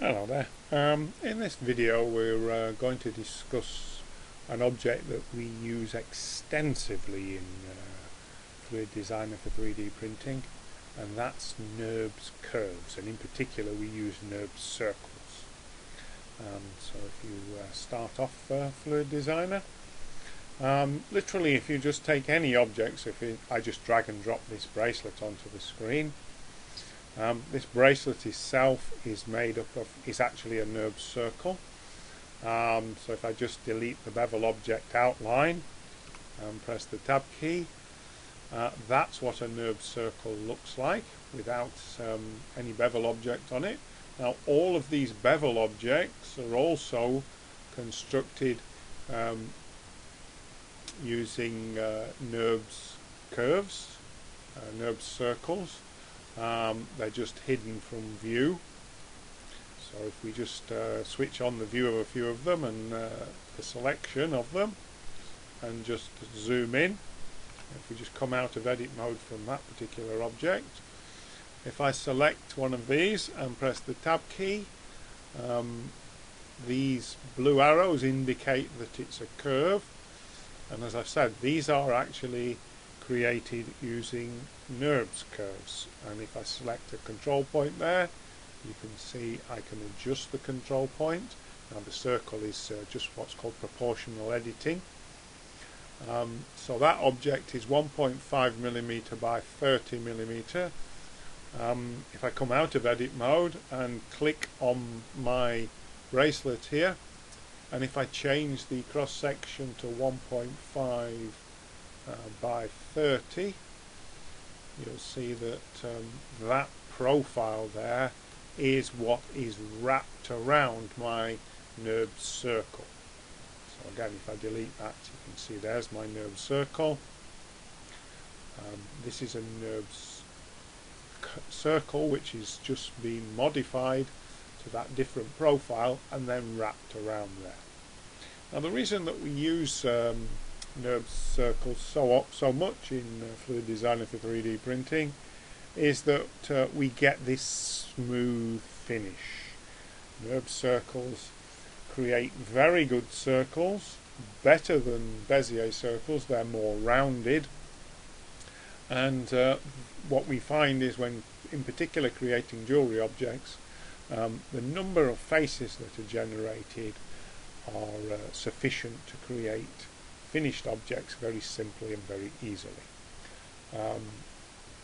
Hello there. In this video we're going to discuss an object that we use extensively in Fluid Designer for 3D printing, and that's Nurbs curves, and in particular we use Nurbs circles. So if you start off Fluid Designer, literally if you just take any objects, I just drag and drop this bracelet onto the screen. This bracelet itself is actually a Nurbs circle. So if I just delete the bevel object outline and press the tab key, that's what a Nurbs circle looks like without any bevel object on it. Now all of these bevel objects are also constructed using Nurbs curves, Nurbs circles. They're just hidden from view. So if we just switch on the view of a few of them and the selection of them and just zoom in, if we just come out of edit mode from that particular object, if I select one of these and press the tab key, these blue arrows indicate that it's a curve, and as I've said, these are actually created using Nurbs curves. And if I select a control point there, you can see I can adjust the control point. Now the circle is just what's called proportional editing. So that object is 1.5mm by 30mm. If I come out of edit mode and click on my bracelet here, and if I change the cross section to 1.5 by 30, you'll see that that profile there is what is wrapped around my Nurbs circle. So again, if I delete that, you can see there's my Nurbs circle. This is a Nurbs circle which is just been modified to that different profile and then wrapped around there. Now the reason that we use Nurbs circles so much in Fluid Designer for 3D printing is that we get this smooth finish. Nurbs circles create very good circles, better than Bezier circles. They're more rounded, and what we find is when in particular creating jewellery objects, the number of faces that are generated are sufficient to create finished objects very simply and very easily.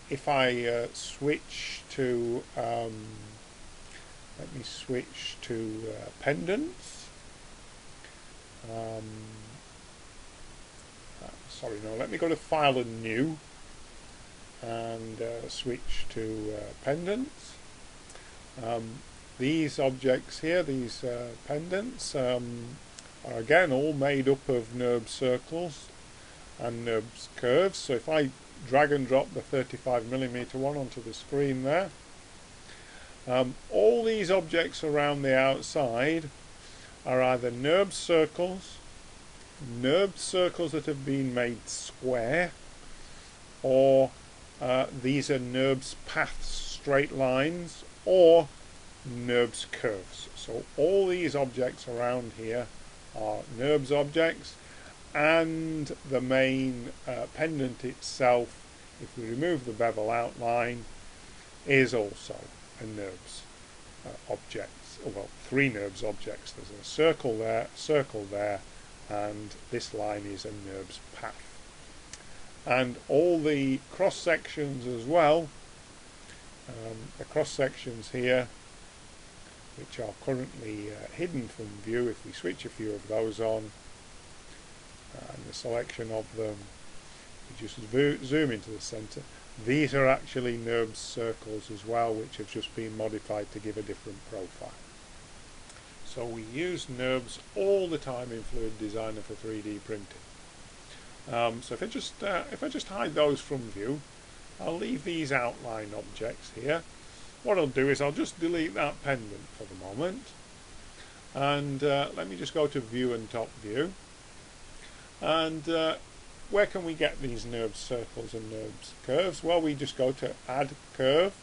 If I switch to, let me switch to Pendants. Sorry, no, let me go to File and New and switch to Pendants. These objects here, these pendants, are again all made up of Nurbs circles and Nurbs curves. So if I drag and drop the 35mm one onto the screen there, all these objects around the outside are either Nurbs circles that have been made square, or these are Nurbs paths, straight lines, or Nurbs curves. So all these objects around here are Nurbs objects, and the main pendant itself, if we remove the bevel outline, is also a Nurbs object. Well, three Nurbs objects. There's a circle there, and this line is a Nurbs path. And all the cross sections as well, the cross sections here, which are currently hidden from view, if we switch a few of those on, and the selection of them, we just zoom into the center, these are actually Nurbs circles as well, which have just been modified to give a different profile. So we use Nurbs all the time in Fluid Designer for 3D printing. So if I just hide those from view, I'll leave these outline objects here. What I'll do is I'll just delete that pendant for the moment, and let me just go to View and Top View, and where can we get these Nurbs circles and Nurbs curves? Well, we just go to Add Curve,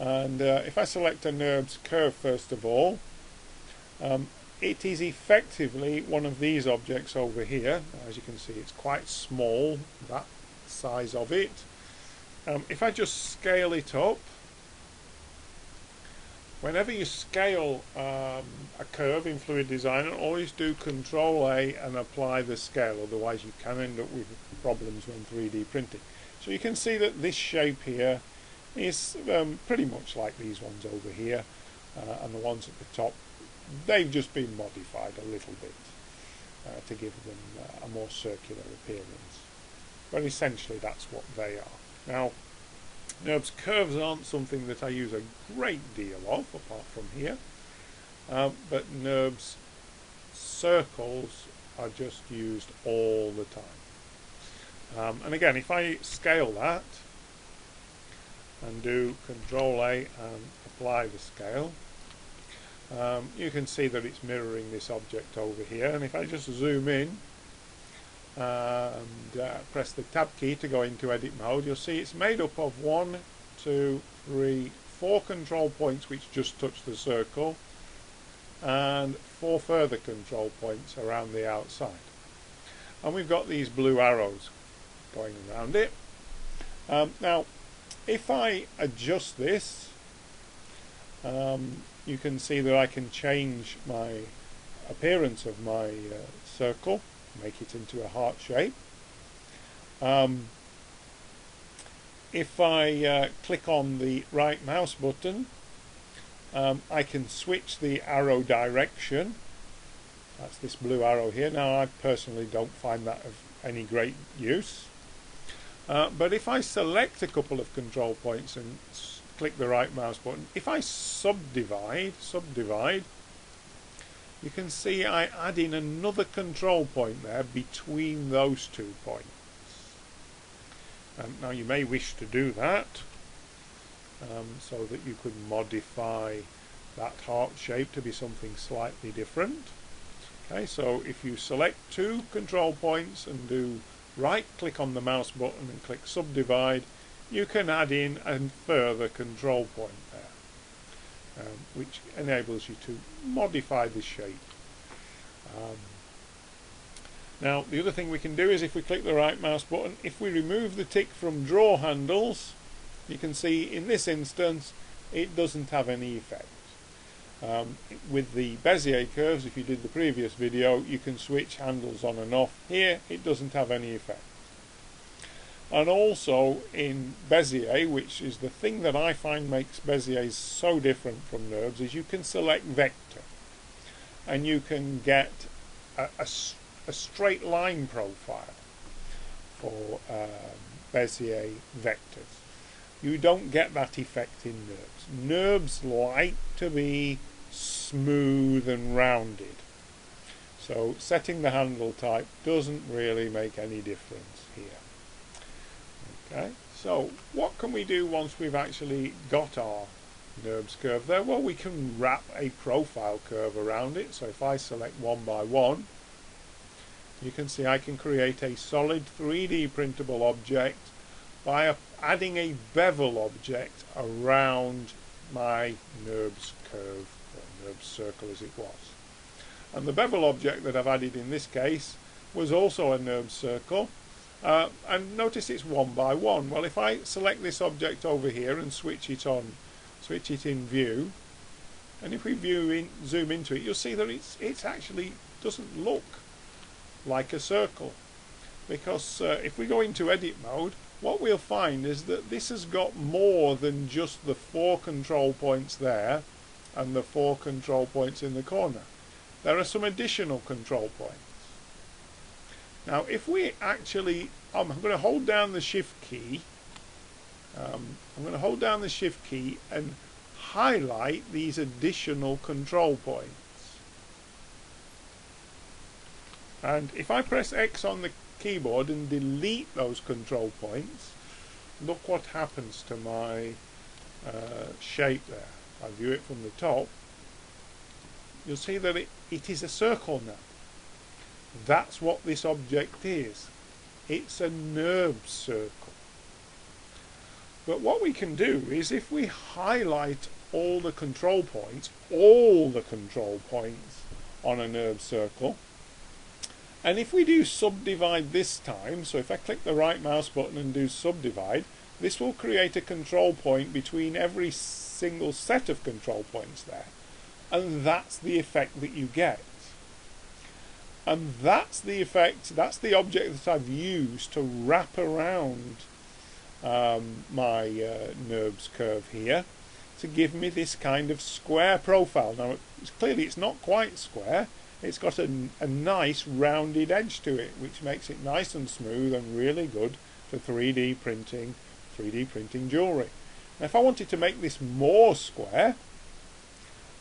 And if I select a Nurbs curve first of all, it is effectively one of these objects over here. As you can see, it's quite small, that size of it. If I just scale it up, whenever you scale a curve in Fluid Designer, always do Control A and apply the scale, otherwise you can end up with problems when 3D printing. So you can see that this shape here is pretty much like these ones over here, and the ones at the top, they've just been modified a little bit to give them a more circular appearance. But essentially that's what they are. Now, Nurbs curves aren't something that I use a great deal of, apart from here, but Nurbs circles are just used all the time. And again, if I scale that and do Control A and apply the scale, you can see that it's mirroring this object over here. And if I just zoom in and press the Tab key to go into edit mode, you'll see it's made up of 1, 2, 3, 4 control points which just touch the circle, and 4 further control points around the outside. And we've got these blue arrows going around it. Now, if I adjust this, you can see that I can change my appearance of my circle, make it into a heart shape. If I click on the right mouse button, I can switch the arrow direction. That's this blue arrow here. Now, I personally don't find that of any great use. But if I select a couple of control points and click the right mouse button, if I subdivide, you can see I add in another control point there between those 2 points. Now you may wish to do that so that you could modify that heart shape to be something slightly different. Okay, so if you select 2 control points and do right click on the mouse button and click subdivide, you can add in a further control point there, which enables you to modify the shape. Now, the other thing we can do is, if we click the right mouse button, if we remove the tick from draw handles, you can see in this instance it doesn't have any effect. With the Bezier curves, if you did the previous video, you can switch handles on and off. Here it doesn't have any effect. And also in Bezier, which is the thing that I find makes Bezier so different from Nurbs, is you can select vector, and you can get a straight line profile for Bezier vectors. You don't get that effect in Nurbs. Nurbs like to be smooth and rounded, so setting the handle type doesn't really make any difference here. Okay, so what can we do once we've actually got our Nurbs curve there? Well, we can wrap a profile curve around it. So if I select 1 by 1, you can see I can create a solid 3D printable object by adding a bevel object around my Nurbs curve, or Nurbs circle as it was. And the bevel object that I've added in this case was also a Nurbs circle. And notice it's 1 by 1. Well, if I select this object over here and switch it in view, and if we zoom into it, you'll see that it actually doesn't look like a circle, because if we go into edit mode, what we'll find is that this has got more than just the 4 control points there and the 4 control points in the corner. There are some additional control points. Now, if we actually, I'm going to hold down the shift key. I'm going to hold down the shift key and highlight these additional control points. And if I press X on the keyboard and delete those control points, look what happens to my shape there. If I view it from the top, you'll see that it is a circle now. That's what this object is. It's a Nurbs circle. But what we can do is if we highlight all the control points on a NURBS circle, and if we do subdivide this time, so if I click the right mouse button and do subdivide, this will create a control point between every single set of control points there. And that's the effect that you get. And that's the effect, that's the object that I've used to wrap around my NURBS curve here to give me this kind of square profile. Now clearly it's not quite square, it's got a nice rounded edge to it, which makes it nice and smooth and really good for 3D printing jewellery. Now if I wanted to make this more square,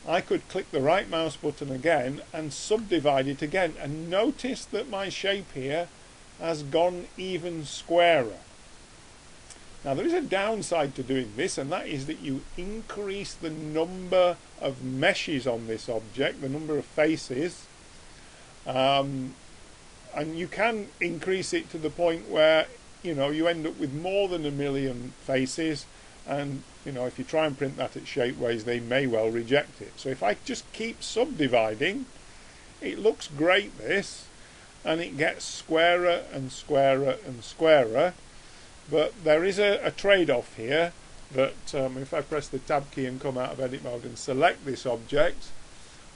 I could click the right mouse button again and subdivide it again, and notice that my shape here has gone even squarer. Now there is a downside to doing this, and that is that you increase the number of meshes on this object, the number of faces, and you can increase it to the point where you end up with more than 1 million faces, and if you try and print that at Shapeways, they may well reject it. So if I just keep subdividing, it looks great, this, and it gets squarer and squarer and squarer. But there is a trade-off here, that if I press the tab key and come out of edit mode and select this object,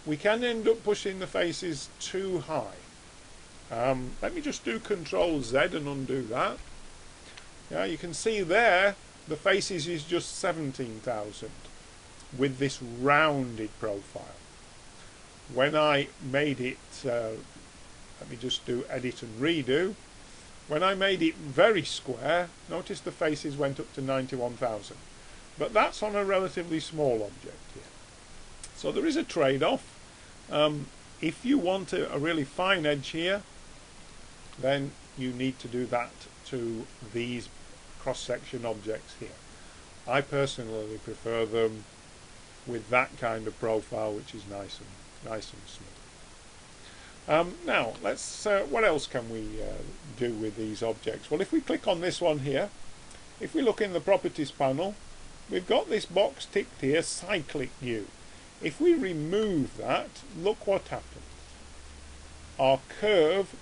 we can end up pushing the faces too high. Let me just do Control Z and undo that. Yeah, you can see there the faces is just 17,000 with this rounded profile. When I made it, let me just do edit and redo. When I made it very square, notice the faces went up to 91,000. But that's on a relatively small object here. So there is a trade-off. If you want a really fine edge here, then you need to do that to these cross-section objects here. I personally prefer them with that kind of profile, which is nice and smooth. Now let's what else can we do with these objects? Well, if we click on this one here, if we look in the properties panel, we've got this box ticked here, cyclic U. If we remove that, look what happens. Our curve,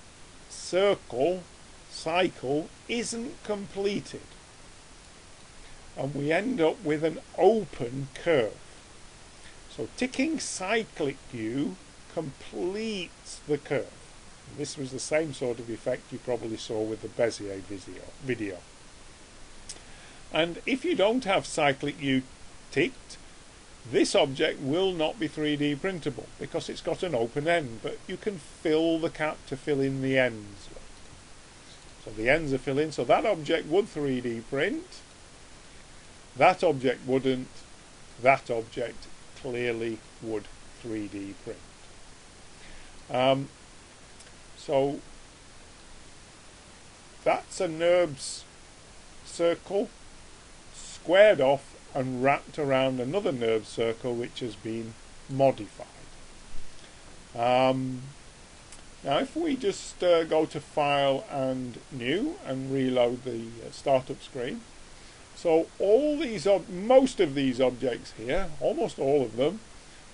circle, cycle isn't completed, and we end up with an open curve. So ticking cyclic U completes the curve. And this was the same sort of effect you probably saw with the Bezier video. And if you don't have cyclic U ticked, this object will not be 3D printable because it's got an open end, but you can fill the cap to fill in the ends. So the ends are filled in, so that object would 3D print, that object wouldn't, that object clearly would 3D print. So that's a NURBS circle squared off and wrapped around another NURBS circle which has been modified. Now if we just go to File and New and reload the startup screen, so all these, most of these objects here, almost all of them,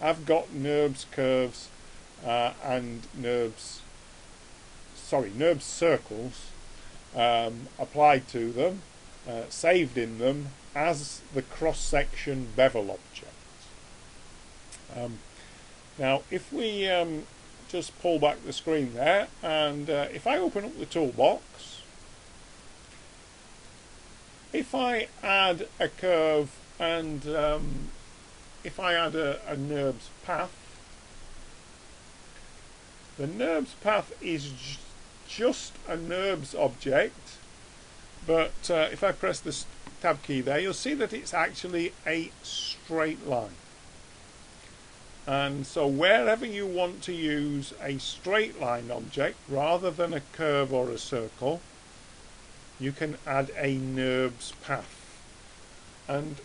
have got NURBS curves and NURBS circles applied to them, saved in them as the cross-section bevel object. Now if we just pull back the screen there, and if I open up the toolbox, if I add a curve and if I add a NURBS path, the NURBS path is just a NURBS object, but if I press the tab key there, you'll see that it's actually a straight line. And so wherever you want to use a straight line object rather than a curve or a circle, you can add a NURBS path. And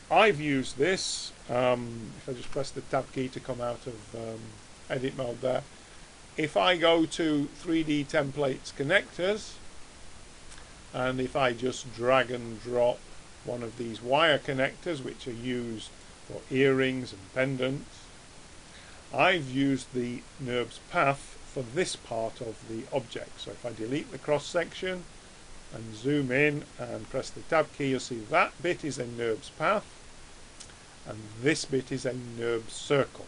I've used this, if I just press the tab key to come out of edit mode there, if I go to 3D templates connectors, and if I just drag and drop one of these wire connectors which are used for earrings and pendants. I've used the Nurbs path for this part of the object. So if I delete the cross section and zoom in and press the tab key, you'll see that bit is a Nurbs path and this bit is a Nurbs circle.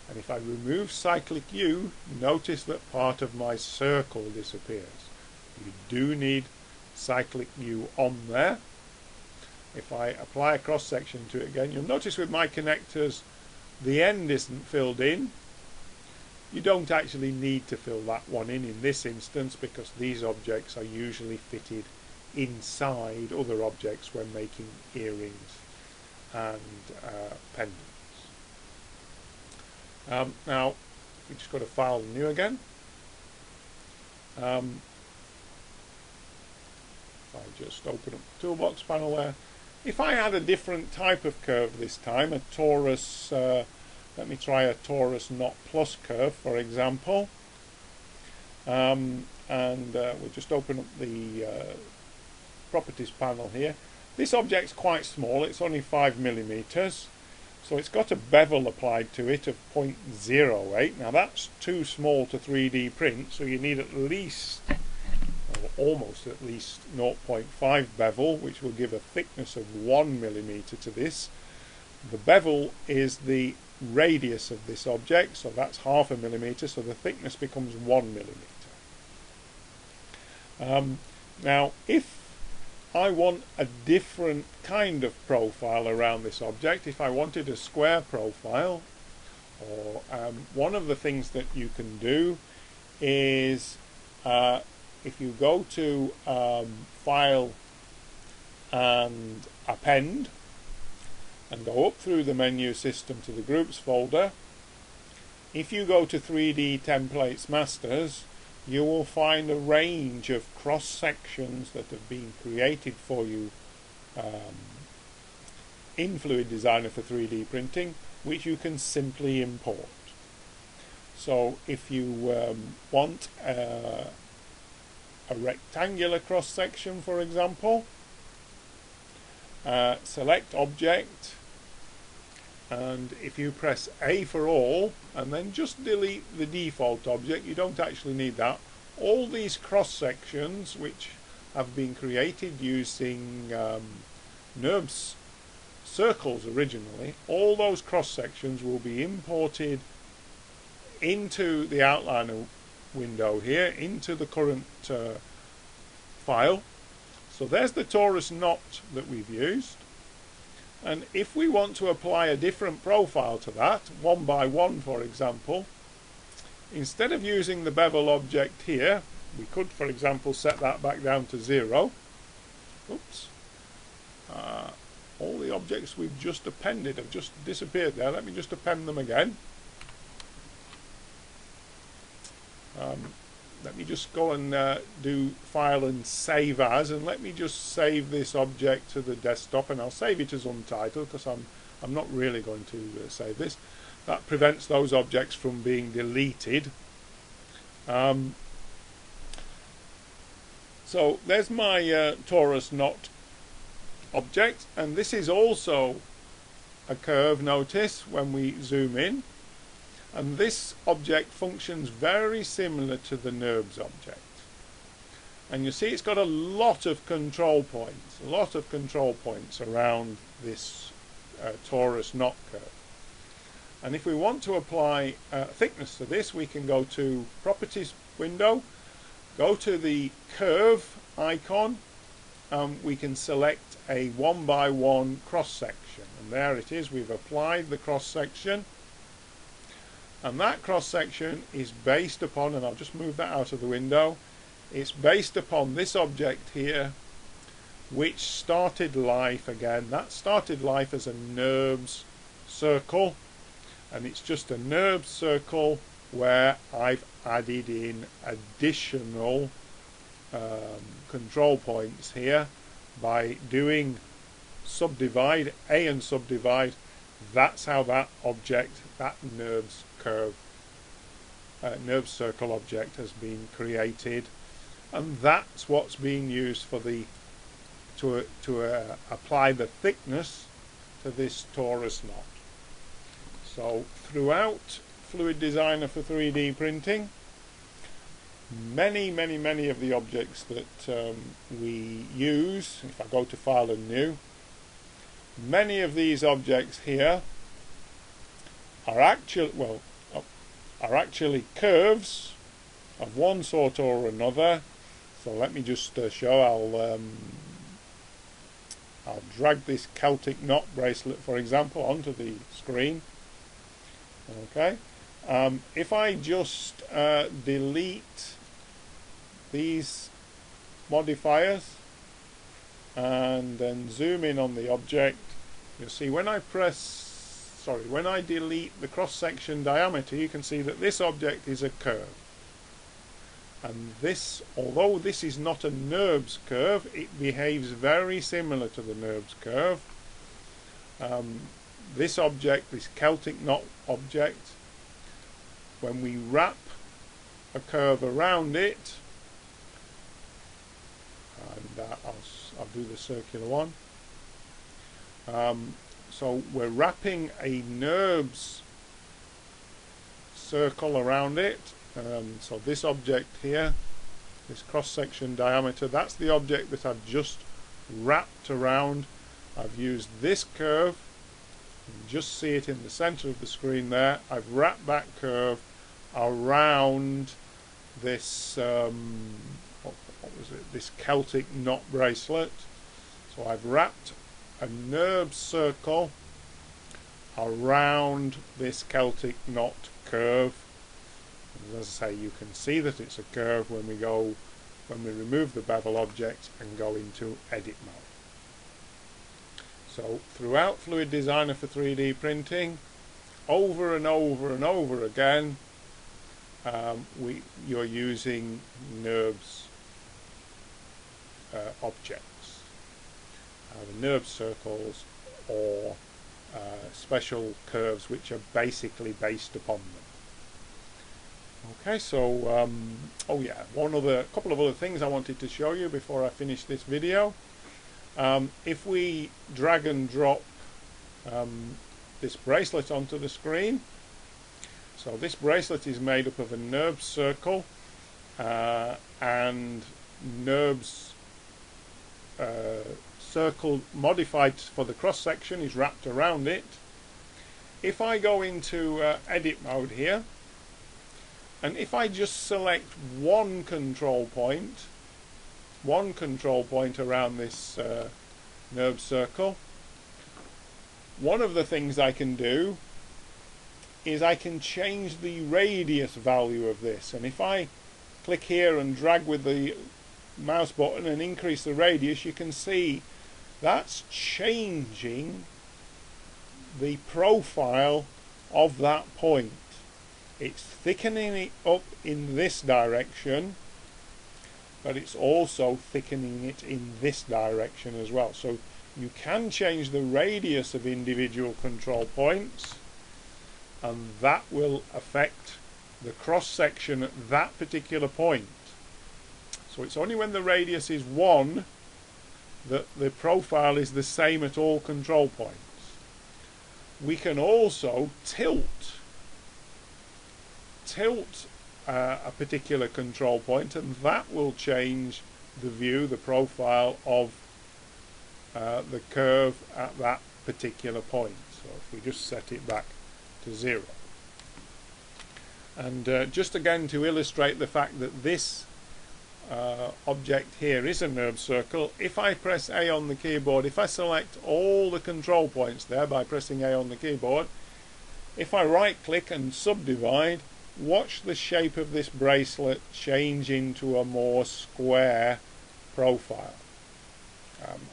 And if I remove cyclic U, notice that part of my circle disappears. You do need cyclic U on there. If I apply a cross section to it again, you'll notice with my connectors the end isn't filled in. You don't actually need to fill that one in this instance, because these objects are usually fitted inside other objects when making earrings and pendants. Now we just go to File, New again. If I just open up the toolbox panel there, if I had a different type of curve this time, a torus, let me try a torus knot plus curve, for example, and we'll just open up the properties panel here. This object's quite small, it's only 5 millimeters, so it's got a bevel applied to it of 0.08. Now that's too small to 3D print, so you need at least, or almost at least, 0.5 bevel, which will give a thickness of 1 millimeter to this. The bevel is the radius of this object, so that's half a millimeter, so the thickness becomes 1 millimeter. Now if I want a different kind of profile around this object, if I wanted a square profile, or one of the things that you can do is if you go to File and Append and go up through the menu system to the Groups folder, if you go to 3D Templates Masters, you will find a range of cross sections that have been created for you in Fluid Designer for 3D printing, which you can simply import. So if you want a rectangular cross section, for example, select Object, and if you press A for all and then just delete the default object, you don't actually need that, all these cross sections which have been created using Nurbs circles originally, all those cross sections will be imported into the outliner window here, into the current file. So there's the torus knot that we've used, and if we want to apply a different profile to that, 1 by 1 for example, instead of using the bevel object here, we could for example set that back down to 0. Oops. All the objects we've just appended have just disappeared there. Let me just append them again. Let me just go and do File and Save As, and let me just save this object to the desktop, and I'll save it as untitled because I'm not really going to save this. That prevents those objects from being deleted. So there's my torus knot object, and this is also a curve, notice, when we zoom in. And this object functions very similar to the Nurbs object. And you see it's got a lot of control points around this torus knot curve. And if we want to apply thickness to this, we can go to Properties window, go to the curve icon, and we can select a 1 by 1 cross section. And there it is, we've applied the cross section. And that cross section is based upon, and I'll just move that out of the window, it's based upon this object here, which started life again. That started life as a Nurbs circle, and it's just a Nurbs circle where I've added in additional control points here by doing subdivide, A and subdivide. That's how that object, that Nurbs curve, Nurbs circle object has been created, and that's what's being used for the to apply the thickness to this torus knot. So throughout Fluid Designer for 3D printing, many of the objects that we use, if I go to File and New, many of these objects here are actually curves of one sort or another. So let me just show. I'll drag this Celtic knot bracelet, for example, onto the screen. Okay. If I just delete these modifiers and then zoom in on the object, you'll see when I delete the cross-section diameter, you can see that this object is a curve. And this, although this is not a Nurbs curve, it behaves very similar to the Nurbs curve. This object, this Celtic knot object, when we wrap a curve around it, and I'll do the circular one. So we're wrapping a Nurbs circle around it. So this object here, this cross-section diameter, that's the object that I've just wrapped around. I've used this curve, you can just see it in the center of the screen there. I've wrapped that curve around this what was it, this Celtic knot bracelet. So I've wrapped a Nurbs circle around this Celtic knot curve. As I say, you can see that it's a curve when we remove the bevel object and go into edit mode. So throughout Fluid Designer for 3D printing, over and over again, you're using Nurbs objects, the Nurbs circles or special curves which are basically based upon them. Okay, so oh yeah, a couple of other things I wanted to show you before I finish this video. If we drag and drop this bracelet onto the screen, so this bracelet is made up of a Nurbs circle and Nurbs circle modified for the cross section is wrapped around it. If I go into edit mode here, and if I just select one control point around this Nurbs circle, one of the things I can do is I can change the radius value of this. And if I click here and drag with the mouse button and increase the radius, you can see that's changing the profile of that point. It's thickening it up in this direction, but it's also thickening it in this direction as well. So you can change the radius of individual control points, and that will affect the cross section at that particular point. So it's only when the radius is 1 that the profile is the same at all control points. We can also tilt a particular control point, and that will change the view, the profile of the curve at that particular point. So if we just set it back to 0. And just again to illustrate the fact that this object here is a Nurbs circle, if I press A on the keyboard, if I select all the control points there by pressing A on the keyboard, if I right click and subdivide, watch the shape of this bracelet change into a more square profile.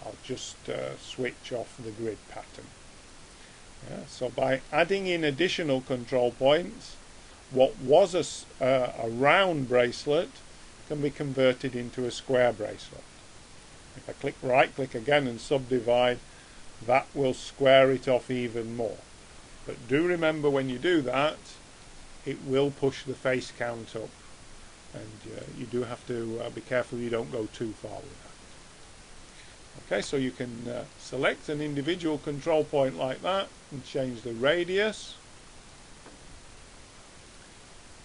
I'll just switch off the grid pattern. Yeah, so by adding in additional control points, what was a round bracelet can be converted into a square bracelet. If I right click again and subdivide, that will square it off even more. But do remember, when you do that, it will push the face count up, and you do have to be careful you don't go too far with Okay, so you can select an individual control point like that and change the radius,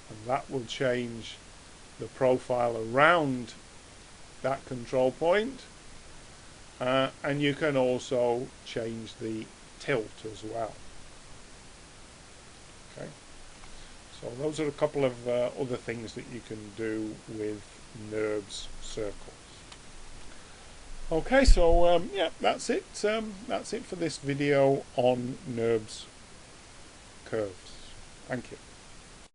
and that will change the profile around that control point, and you can also change the tilt as well. Okay, so those are a couple of other things that you can do with Nurbs circles. Okay, so yeah, that's it. That's it for this video on Nurbs curves. Thank you.